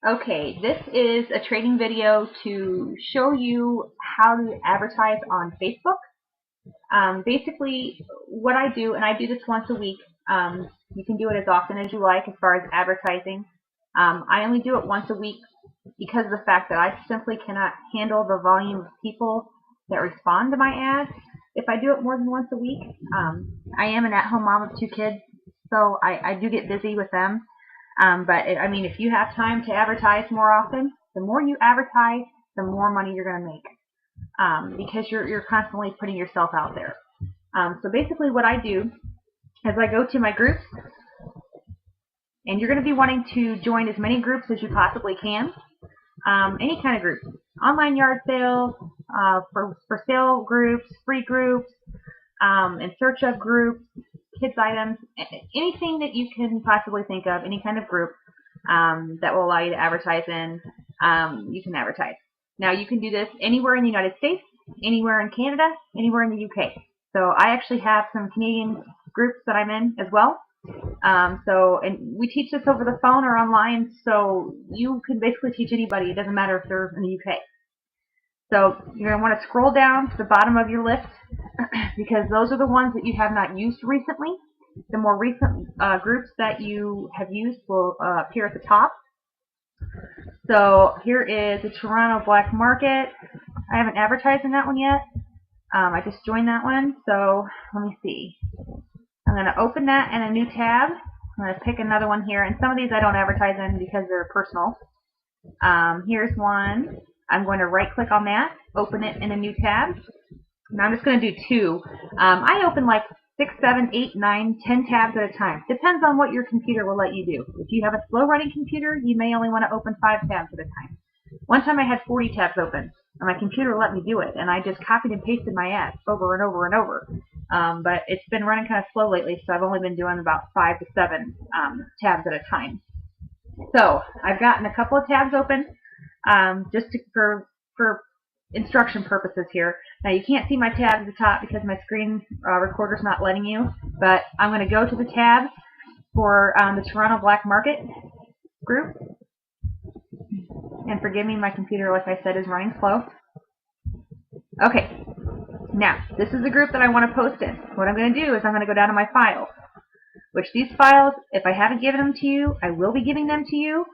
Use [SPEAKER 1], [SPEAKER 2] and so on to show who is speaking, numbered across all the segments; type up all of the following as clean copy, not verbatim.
[SPEAKER 1] Okay, this is a training video to show you how to advertise on Facebook. Basically, what I do, and I do this once a week, you can do it as often as you like as far as advertising. I only do it once a week because of the fact that I simply cannot handle the volume of people that respond to my ads. If I do it more than once a week, I am an at-home mom of 2 kids, so I do get busy with them. I mean, if you have time to advertise more often, the more you advertise, the more money you're going to make, because you're constantly putting yourself out there. So basically what I do is I go to my groups, and you're going to be wanting to join as many groups as you possibly can. Any kind of group. Online yard sales, for sale groups, free groups, in search of groups, kids items, anything that you can possibly think of, any kind of group that will allow you to advertise in, you can advertise. Now you can do this anywhere in the United States, anywhere in Canada, anywhere in the UK. So I actually have some Canadian groups that I'm in as well. And we teach this over the phone or online, so you can basically teach anybody. It doesn't matter if they're in the UK. So you're going to want to scroll down to the bottom of your list because those are the ones that you have not used recently. The more recent groups that you have used will appear at the top. So here is the Toronto Black Market. I haven't advertised in that one yet. I just joined that one, so let me see. I'm going to open that in a new tab. I'm going to pick another one here, and some of these I don't advertise in because they're personal. Here's one. I'm going to right-click on that, open it in a new tab. Now I'm just going to do 2. I open like 6, 7, 8, 9, 10 tabs at a time. Depends on what your computer will let you do. If you have a slow-running computer, you may only want to open 5 tabs at a time. One time I had 40 tabs open, and my computer let me do it, and I just copied and pasted my ads over and over and over. But it's been running kind of slow lately, so I've only been doing about 5 to 7 tabs at a time. So I've gotten a couple of tabs open for instruction purposes here. Now you can't see my tabs at the top because my screen recorder's not letting you, but I'm going to go to the tab for the Toronto Black Market group. And forgive me, my computer, like I said, is running slow. Okay, now this is the group that I want to post in. What I'm going to do is I'm going to go down to my files, which these files, if I haven't given them to you, I will be giving them to you.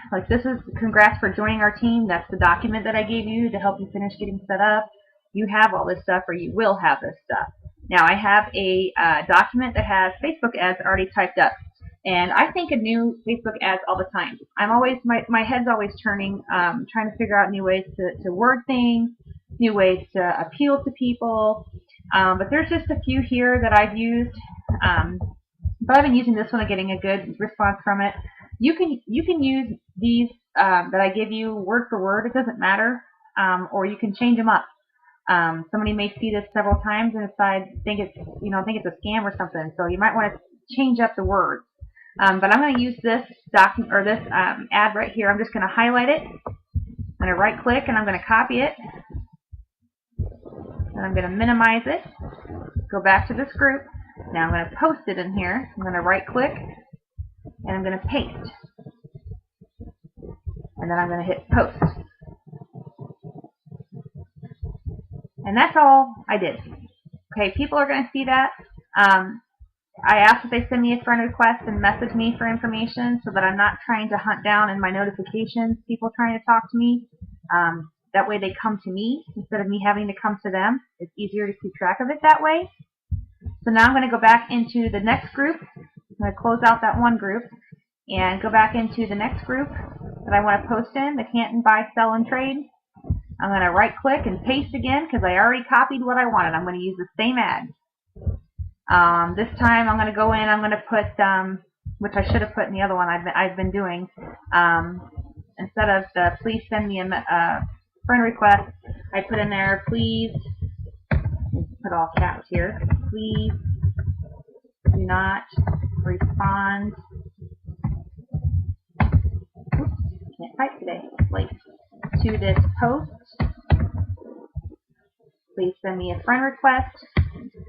[SPEAKER 1] Like this is congrats for joining our team. That's the document that I gave you to help you finish getting set up. You have all this stuff, or you will have this stuff. Now I have a document that has Facebook ads already typed up. And I think of new Facebook ads all the time. I'm always, my head's always turning, trying to figure out new ways to word things, new ways to appeal to people. But there's just a few here that I've used. But I've been using this one and getting a good response from it. You can use these that I give you word for word. It doesn't matter. Or you can change them up. Somebody may see this several times and think it's a scam or something. So you might want to change up the words. But I'm going to use this document or this ad right here. I'm just going to highlight it. I'm going to right click and I'm going to copy it. And I'm going to minimize it. Go back to this group. Now I'm going to post it in here. I'm going to right click and I'm going to paste. And then I'm going to hit post. And that's all I did. Okay, people are going to see that. I ask that they send me a friend request and message me for information so that I'm not trying to hunt down in my notifications people trying to talk to me. That way they come to me instead of me having to come to them. It's easier to keep track of it that way. So now I'm going to go back into the next group. I'm going to close out that one group and go back into the next group that I want to post in, the Canton Buy, Sell, and Trade. I'm going to right click and paste again because I already copied what I wanted. I'm going to use the same ad. This time I'm going to go in, I'm going to put, which I should have put in the other one I've been doing, instead of the please send me a friend request, I put in there, please, put all caps here, please do not respond, oops, can't type today, late, to this post. Please send me a friend request.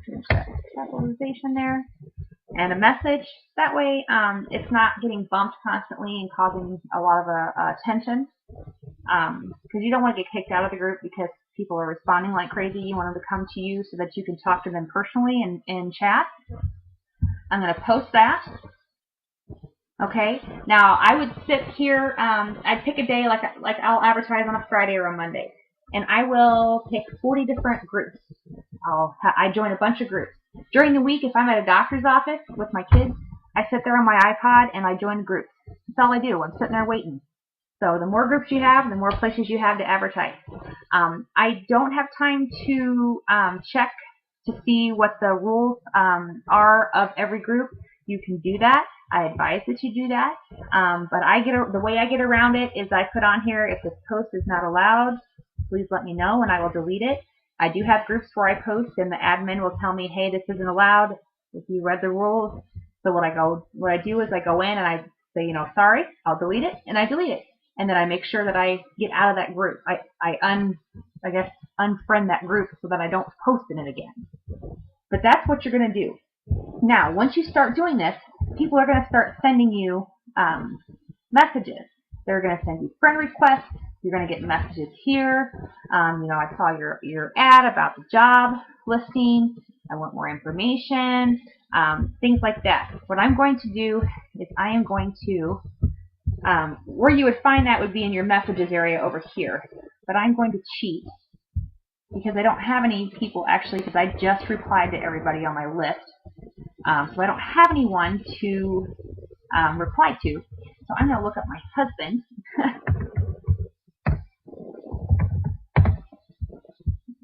[SPEAKER 1] Finish that capitalization there. and a message. That way it's not getting bumped constantly and causing a lot of attention. Because you don't want to get kicked out of the group because people are responding like crazy. You want them to come to you so that you can talk to them personally in chat. I'm going to post that. Okay. Now I would sit here. I'd pick a day like I'll advertise on a Friday or a Monday, and I will pick 40 different groups. I join a bunch of groups during the week. If I'm at a doctor's office with my kids, I sit there on my iPod and I join groups. That's all I do. I'm sitting there waiting. So the more groups you have, the more places you have to advertise. I don't have time to check to see what the rules are of every group. You can do that. I advise that you do that. But the way I get around it is I put on here, if this post is not allowed, please let me know and I will delete it. I do have groups where I post and the admin will tell me, hey, this isn't allowed if you read the rules. So what I do is I go in and I say, sorry, I'll delete it, and I delete it. And then I make sure that I get out of that group. I unfriend that group so that I don't post in it again. But that's what you're going to do. Now, once you start doing this, people are going to start sending you messages. They're going to send you friend requests. You're going to get messages here. I saw your ad about the job listing. I want more information. Things like that. What I'm going to do is I am going to where you would find that would be in your messages area over here. But I'm going to cheat because I don't have any people actually, because I just replied to everybody on my list. So I don't have anyone to reply to. So I'm going to look up my husband.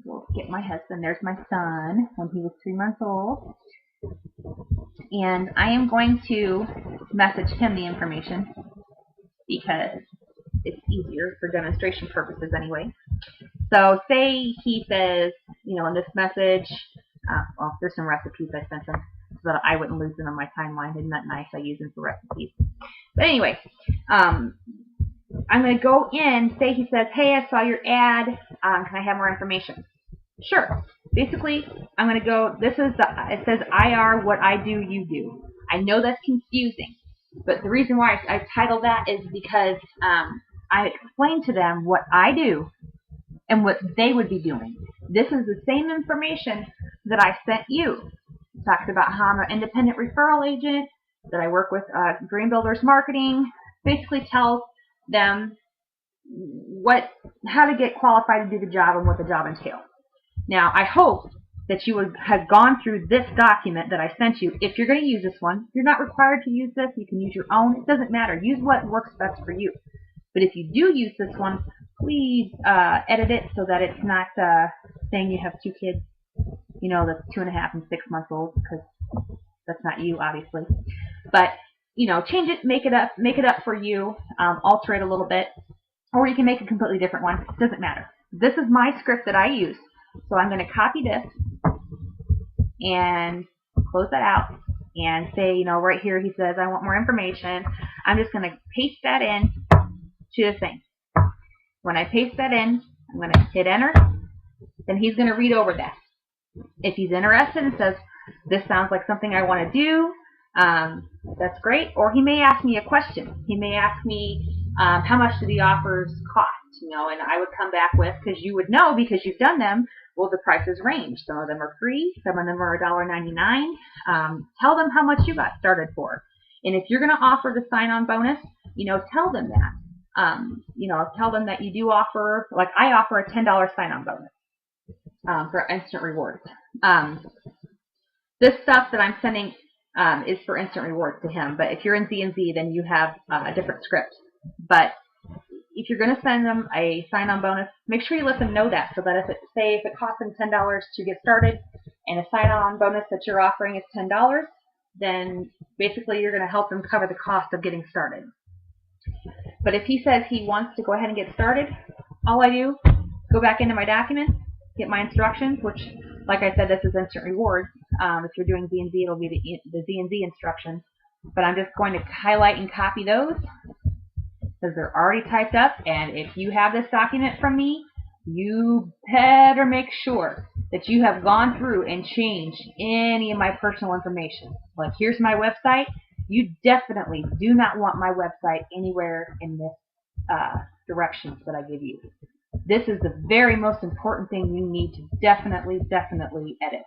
[SPEAKER 1] We'll get my husband. There's my son when he was 3 months old. And I am going to message him the information, because it's easier for demonstration purposes anyway. So say he says, in this message, well, there's some recipes I sent him so that I wouldn't lose them on my timeline. Isn't that nice? I use them for recipes. But anyway, I'm going to go in, say he says, hey, I saw your ad. Can I have more information? Sure. Basically, I'm going to go, it says IR, what I do, you do. I know that's confusing. But the reason why I titled that is because I explained to them what I do and what they would be doing. This is the same information that I sent you. It talks about how I'm an independent referral agent, that I work with Dream Builders Marketing. Basically tells them how to get qualified to do the job and what the job entails. Now, I hope that you would have gone through this document that I sent you. If you're going to use this one, you're not required to use this. You can use your own. It doesn't matter. Use what works best for you. But if you do use this one, please edit it so that it's not saying you have 2 kids, that's 2.5 and 6 months old, because that's not you, obviously. But, change it, make it up for you, alter it a little bit, or you can make a completely different one. It doesn't matter. This is my script that I use. So I'm going to copy this and close that out and say, right here he says, I want more information. I'm just going to paste that in to the thing. When I paste that in, I'm going to hit enter. Then he's going to read over that. If he's interested and says, this sounds like something I want to do, that's great. Or he may ask me a question. He may ask me, how much do the offers cost? And I would come back with, because you would know because you've done them, well, the prices range. Some of them are free. Some of them are $1.99. Tell them how much you got started for. And if you're going to offer the sign-on bonus, tell them that. Tell them that you do offer, like I offer a $10 sign-on bonus for instant rewards. This stuff that I'm sending is for instant rewards to him. But if you're in ZNZ, then you have a different script. But if you're going to send them a sign-on bonus, make sure you let them know that, so that if it costs them $10 to get started and a sign-on bonus that you're offering is $10, then basically you're going to help them cover the cost of getting started. But if he says he wants to go ahead and get started, all I do, go back into my document, get my instructions, which, like I said, this is instant rewards. If you're doing ZNZ, it'll be the ZNZ instructions. But I'm just going to highlight and copy those, because they're already typed up, and if you have this document from me, you better make sure that you have gone through and changed any of my personal information. Like, here's my website. You definitely do not want my website anywhere in this directions that I give you. This is the very most important thing you need to definitely edit.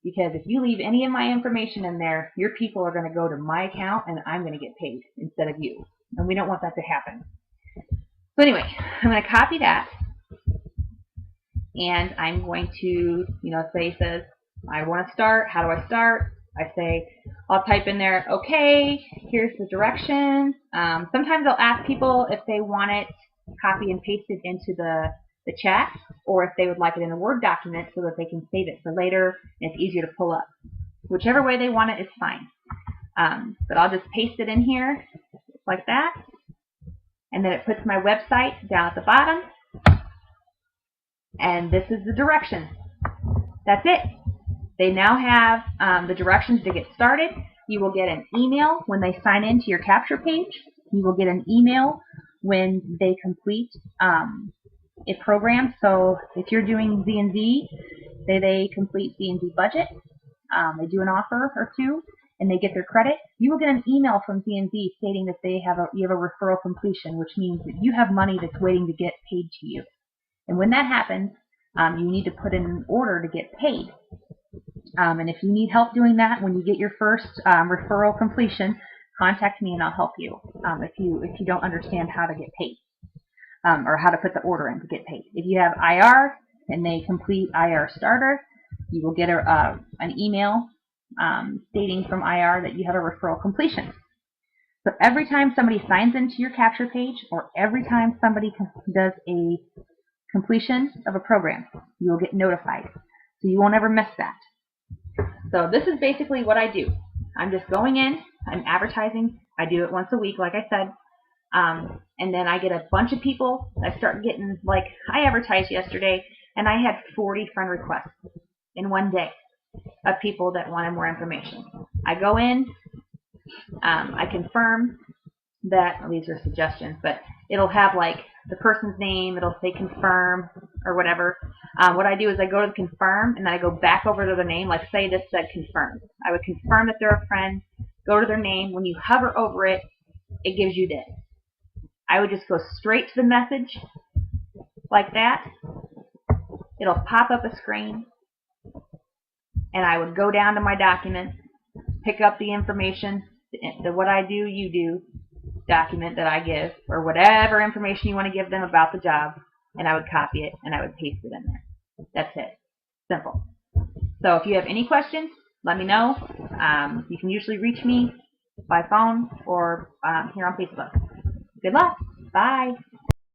[SPEAKER 1] Because if you leave any of my information in there, your people are going to go to my account and I'm going to get paid instead of you. And we don't want that to happen. So anyway, I'm going to copy that. And I'm going to, say it says, I want to start. How do I start? I say, I'll type in there, okay, here's the directions. Sometimes I'll ask people if they want it copy and pasted into the chat, or if they would like it in a Word document so that they can save it for later and it's easier to pull up. Whichever way they want it is fine. But I'll just paste it in here like that. And then it puts my website down at the bottom. And this is the directions. That's it. They now have the directions to get started. You will get an email when they sign into your capture page. You will get an email when they complete a program. So if you're doing ZNZ, say they complete ZNZ budget, they do an offer or two, and they get their credit, you will get an email from ZNZ stating that you have a referral completion, which means that you have money that's waiting to get paid to you. And when that happens, you need to put in an order to get paid. And if you need help doing that, when you get your first referral completion, contact me and I'll help you if you don't understand how to get paid or how to put the order in to get paid. If you have IR and they complete IR starter, you will get an email stating from IR that you have a referral completion. So every time somebody signs into your capture page or every time somebody does a completion of a program, you will get notified. So you won't ever miss that. So this is basically what I do. I'm just going in, I'm advertising. I do it once a week, like I said. And then I get a bunch of people. I start getting, like, I advertised yesterday, and I had 40 friend requests in one day of people that wanted more information. I go in, I confirm that, well, these are suggestions, but it'll have, like, the person's name, it'll say confirm or whatever. What I do is I go to the confirm, and then I go back over to the name. Like, say this said confirm. I would confirm that they're a friend, go to their name. When you hover over it, it gives you this. I would just go straight to the message like that. It'll pop up a screen, and I would go down to my document, pick up the information, the what I do, you do document that I give, or whatever information you want to give them about the job, and I would copy it and I would paste it in there. That's it. Simple. So if you have any questions, let me know. You can usually reach me by phone or here on Facebook. Good luck. Bye.